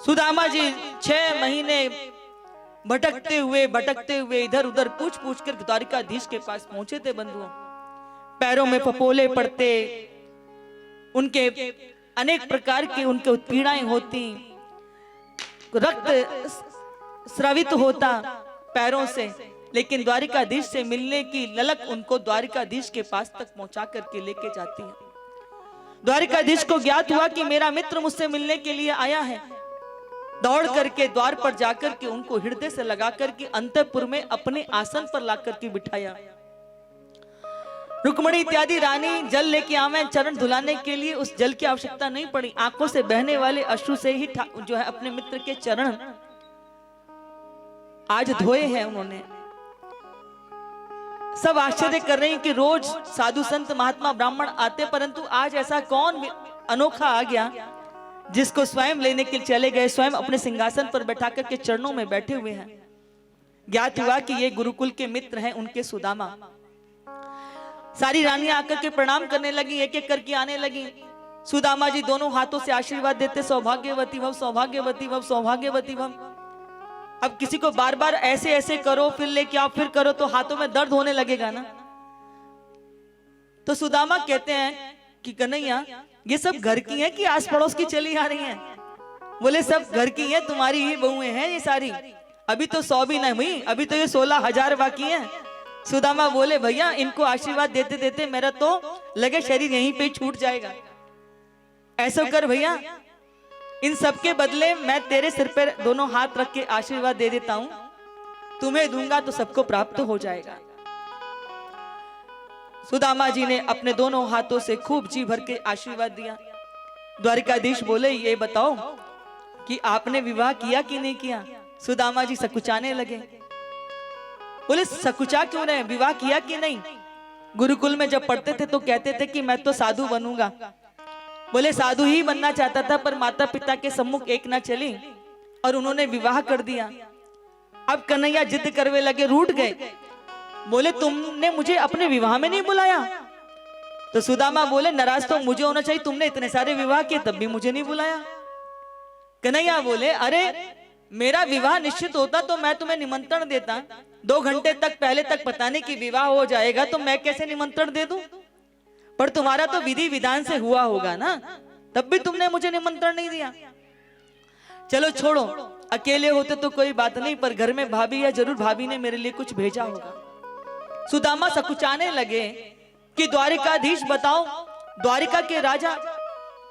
सुदामा जी 6 महीने भटकते हुए इधर उधर पूछ पूछ कर द्वारिकाधीश के पास पहुंचे थे बंधुओं। पैरों में फपोले पड़ते, उनके अनेक प्रकार की उनके उत्पीड़ाएं होती, रक्त स्रावित होता पैरों से, लेकिन द्वारिकाधीश से मिलने की ललक उनको द्वारिकाधीश के पास तक पहुंचा करके लेके जाती है। द्वारिकाधीश को ज्ञात हुआ कि मेरा मित्र मुझसे मिलने के लिए आया है। दौड़ करके द्वार पर जाकर के उनको हृदय से लगा करके अंतःपुर में अपने आसन पर ला करके बिठाया। रुक्मणी इत्यादि रानी जल लेके आवे चरण धुलाने के लिए, उस जल की आवश्यकता नहीं पड़ी। आंखों से बहने वाले अश्रु से ही जो है अपने मित्र के चरण आज धोए हैं उन्होंने। सब आश्चर्य कर रहे हैं कि रोज साधु संत महात्मा ब्राह्मण आते, परंतु आज ऐसा कौन अनोखा आ गया जिसको स्वयं लेने के लिए चले गए, स्वयं अपने सिंहासन पर बैठा करके चरणों में बैठे हुए हैं। ज्ञात हुआ कि ये गुरुकुल के मित्र हैं उनके सुदामा। सारी रानियां आकर के प्रणाम करने लगी, एक एक करके आने लगी। सुदामा जी दोनों हाथों से आशीर्वाद देते, सौभाग्यवती भव, सौभाग्यवती भव, सौभाग्यवती भव। अब किसी को बार बार ऐसे ऐसे करो, फिर लेके आओ, फिर करो, तो हाथों में दर्द होने लगेगा ना। तो सुदामा कहते हैं कि कन्हैया ये सब घर की हैं कि आस पड़ोस की चली आ रही हैं? बोले सब घर की हैं, तुम्हारी ही बहुएं हैं ये सारी। अभी तो 100 भी नहीं हुई, अभी तो ये 16,000 बाकी हैं। सुदामा बोले भैया इनको आशीर्वाद देते देते मेरा तो लगे शरीर यहीं पे छूट जाएगा। ऐसा कर भैया, इन सबके बदले मैं तेरे सिर पर दोनों हाथ रख के आशीर्वाद दे देता हूं, तुम्हें दूंगा तो सबको प्राप्त हो जाएगा। सुदामा जी ने अपने दोनों हाथों से खूब जी भर के आशीर्वाद दिया। द्वारिकाधीश बोले ये बताओ कि आपने विवाह किया कि नहीं किया? सुदामा जी सकुचाने लगे। बोले सकुचा क्यों रहे, विवाह किया कि नहीं? गुरुकुल में जब पढ़ते थे तो कहते थे कि मैं तो साधु बनूंगा। बोले साधु ही बनना चाहता था, पर माता पिता के सम्मुख एक ना चली और उन्होंने विवाह कर दिया। अब कन्हैया जिद करवे लगे, रूठ गए। बोले तुमने मुझे अपने विवाह में नहीं बुलाया? तो सुदामा बोले नाराज तो मुझे होना चाहिए, तुमने इतने सारे विवाह किए तब भी मुझे नहीं बुलाया। कन्हैया बोले अरे मेरा विवाह निश्चित होता तो मैं तुम्हें निमंत्रण देता। 2 घंटे तक पहले तक पता नहीं कि विवाह हो जाएगा तो मैं कैसे निमंत्रण दे दूं? पर तुम्हारा तो विधि विधान से हुआ होगा ना, तब भी तुमने मुझे निमंत्रण नहीं दिया। चलो छोड़ो, अकेले होते तो कोई बात नहीं, पर घर में भाभी है, जरूर भाभी ने मेरे लिए कुछ भेजा होगा। सुदामा सकुचाने लगे कि द्वारिकाधीश बताओ, द्वारिका के राजा,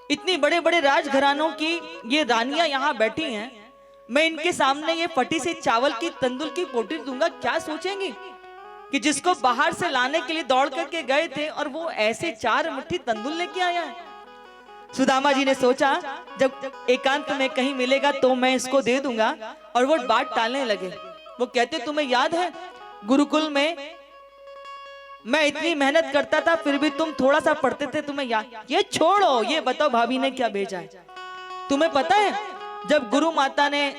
इतनी बड़े बड़े राजघरानों की ये रानियां यहाँ बैठी हैं, मैं इनके सामने ये फटी से चावल की तंदूर की पोटली दूंगा, क्या सोचेंगी कि जिसको बाहर से लाने के लिए दौड़ करके गए थे और वो ऐसे 4 मुट्ठी तंदूर लेके आया है। सुदामा जी ने सोचा जब एकांत में कहीं मिलेगा तो मैं इसको दे दूंगा, और वो बात टालने लगे। वो कहते तुम्हें याद है गुरुकुल में मैं इतनी मेहनत करता था फिर भी तुम थोड़ा सा पढ़ते थे, तुम्हें याद? ये छोड़ो, ये बताओ भाभी ने क्या भेजा है? तुम्हें पता है जब गुरु माता ने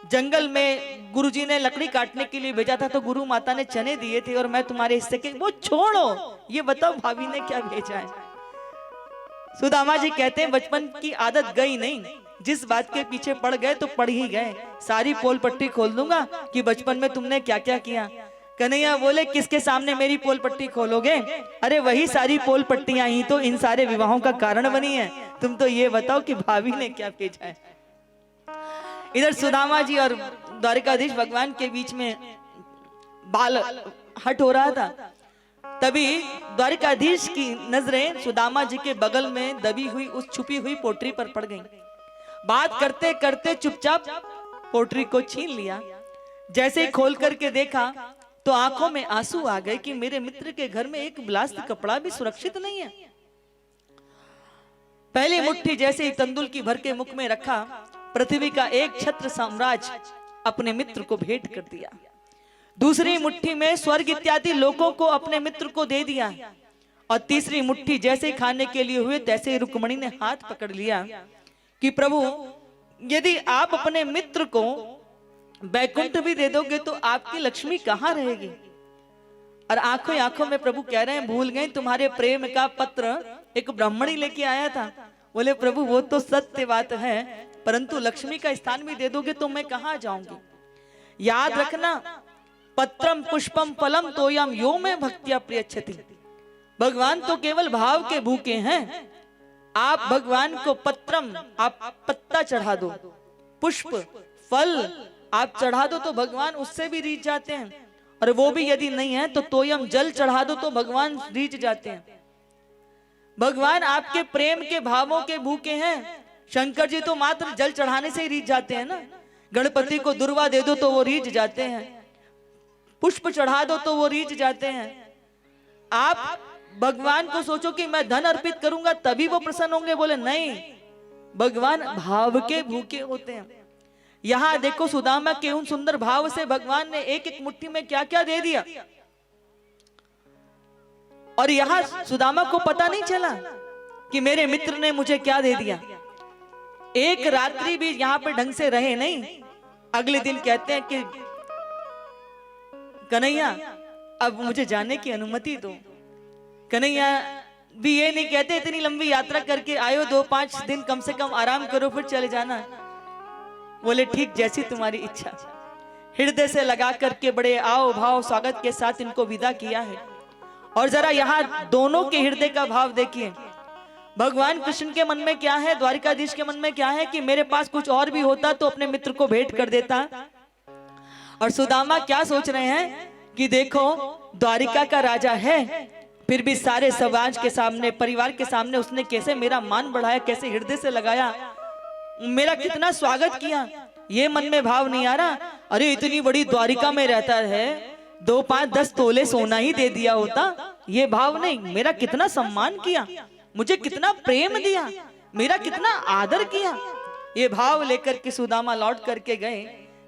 जंगल में गुरुजी ने लकड़ी काटने के लिए भेजा था तो गुरु माता ने चने दिए थे और मैं तुम्हारे हिस्से के, वो छोड़ो, ये बताओ भाभी ने क्या भेजा है? सुदामा जी कहते हैं बचपन की आदत गई नहीं, जिस बात के पीछे पड़ गए तो पड़ ही गए। सारी पोल पट्टी खोल दूंगा कि बचपन में तुमने क्या क्या किया। कन्हैया बोले किसके सामने मेरी पोल पट्टी खोलोगे? अरे वही सारी पोल पट्टियां ही तो इन सारे विवाहों का कारण बनी है। तुम तो ये बताओ कि भाभी ने क्या भेजा है। इधर सुदामा जी और द्वारिकाधीश भगवान के बीच में बाल हट हो रहा था। तभी द्वारिकाधीश की नजरें सुदामा जी के बगल में दबी हुई उस छुपी हुई पोटरी पर पड़ गईं। बात करते करते चुपचाप पोटरी को छीन लिया। जैसे ही खोल करके देखा तो आंखों में आंसू आ गए कि मेरे मित्र के घर में एक ब्लास्ट कपड़ा भी सुरक्षित नहीं है। पहली मुट्ठी जैसे ही तंदूर की भर के मुख में रखा, पृथ्वी का एक छत्र साम्राज्य अपने मित्र को भेंट कर दिया। दूसरी मुट्ठी में स्वर्ग इत्यादि लोगों को अपने मित्र को दे दिया, और तीसरी मुट्ठी जैसे खाने के लिए हुए तैसे ही रुक्मणी ने हाथ पकड़ लिया कि प्रभु यदि आप अपने मित्र को बैकुंठ भी दे दोगे तो आपकी लक्ष्मी कहाँ रहेगी? और आंखों आंखों में प्रभु कह रहे हैं भूल गए तुम्हारे प्रेम का पत्र एक ब्राह्मणी लेके आया था। बोले प्रभु वो तो सत्य बात है, परंतु लक्ष्मी का स्थान भी दे दोगे तो मैं कहां जाऊंगी। याद रखना, पत्रम पुष्पम फलम तोयम यो में भक्तिया प्रियच्छति। भगवान तो केवल भाव के भूखे हैं। आप भगवान को पत्रम, आप पत्ता चढ़ा दो, पुष्प फल आप चढ़ा दो तो भगवान उससे भी रीझ जाते हैं, और वो भी यदि नहीं है तो तोयम जल चढ़ा दो तो भगवान रीझ जाते हैं। भगवान आपके प्रेम के भावों के भूखे हैं। शंकर जी तो मात्र जल चढ़ाने से ही रीझ जाते हैं ना। गणपति को दुर्वा दे दो तो वो रीझ जाते हैं, पुष्प चढ़ा दो तो वो रीझ जाते हैं। आप भगवान को सोचो कि मैं धन अर्पित करूंगा तभी वो प्रसन्न होंगे, बोले नहीं, भगवान भाव के भूखे होते हैं। यहां देखो सुदामा के उन सुंदर भाव से भगवान ने एक एक मुट्ठी में क्या क्या दे दिया, और यहां सुदामा को पता नहीं चला कि मेरे मित्र ने मुझे क्या दे दिया। एक रात्रि भी यहां पे ढंग से रहे नहीं। अगले दिन कहते हैं कि कन्हैया अब मुझे जाने की अनुमति दो। कन्हैया भी ये नहीं कहते इतनी लंबी यात्रा करके आयो, 2-5 दिन कम से कम आराम करो फिर चले जाना। बोले ठीक, जैसी तुम्हारी इच्छा। हृदय से लगा करके बड़े आओ भाव स्वागत के साथ इनको विदा किया है। और जरा यहाँ दोनों के हृदय का भाव देखिए। भगवान कृष्ण के मन में क्या है, द्वारिकाधीश के मन में क्या है कि मेरे पास कुछ और भी होता तो अपने मित्र को भेंट कर देता। और सुदामा क्या सोच रहे हैं कि देखो द्वारिका का राजा है, फिर भी सारे समाज के सामने, परिवार के सामने उसने कैसे मेरा मान बढ़ाया, कैसे हृदय से लगाया, मेरा कितना स्वागत किया। ये मन में भाव नहीं आ रहा, अरे इतनी बड़ी द्वारिका में रहता है, 2-5-10 तोले सोना ही दे दिया होता। ये भाव नहीं, मेरा कितना सम्मान किया, मुझे कितना प्रेम दिया, मेरा कितना आदर किया। ये भाव लेकर के सुदामा लौट करके गए।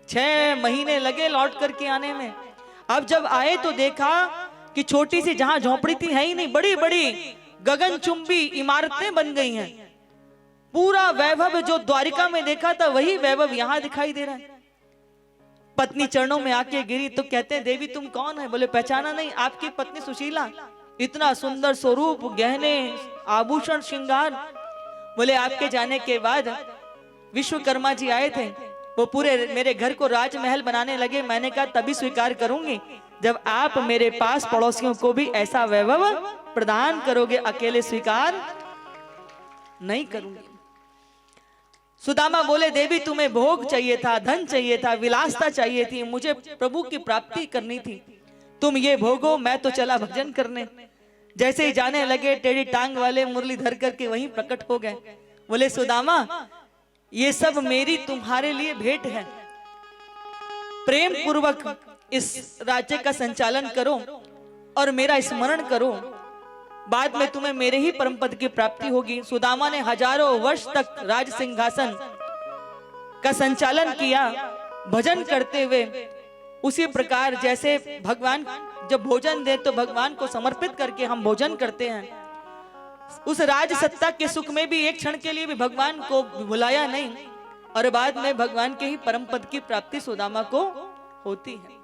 6 महीने लगे लौट करके आने में। अब जब आए तो देखा कि छोटी सी जहां झोपड़ी थी है ही नहीं, बड़ी बड़ी गगनचुंबी इमारतें बन गई हैं। पूरा वैभव जो द्वारिका में देखा था वही वैभव यहां दिखाई दे रहा है। पत्नी चरणों में आके गिरी तो कहते हैं देवी तुम कौन है? बोले पहचाना नहीं, आपकी पत्नी सुशीला। इतना सुंदर स्वरूप, गहने, आभूषण, श्रृंगार। बोले आपके जाने के बाद विश्वकर्मा जी आए थे, वो पूरे मेरे घर को राजमहल बनाने लगे। मैंने कहा तभी स्वीकार करूंगी जब आप मेरे पास पड़ोसियों को भी ऐसा वैभव प्रदान करोगे, अकेले स्वीकार नहीं करूंगी। सुदामा बोले देवी तुम्हें भोग चाहिए था, धन चाहिए था, विलासता चाहिए थी, मुझे प्रभु की प्राप्ति करनी थी। तुम ये भोगो, मैं तो चला भजन करने। जैसे ही जाने लगे टेढ़ी टांग वाले मुरली धर करके वहीं प्रकट हो गए। बोले सुदामा ये सब मेरी तुम्हारे लिए भेंट है, प्रेम पूर्वक इस राज्य का संचालन करो और मेरा स्मरण करो, बाद में तुम्हें मेरे ही परम पद की प्राप्ति होगी। सुदामा ने हजारों वर्ष तक राज सिंहासन का संचालन किया भजन करते हुए। उसी प्रकार जैसे भगवान जब भोजन दे तो भगवान को समर्पित करके हम भोजन करते हैं, उस राज सत्ता के सुख में भी एक क्षण के लिए भी भगवान को भुलाया नहीं, और बाद में भगवान के ही परम पद की प्राप्ति सुदामा को होती है।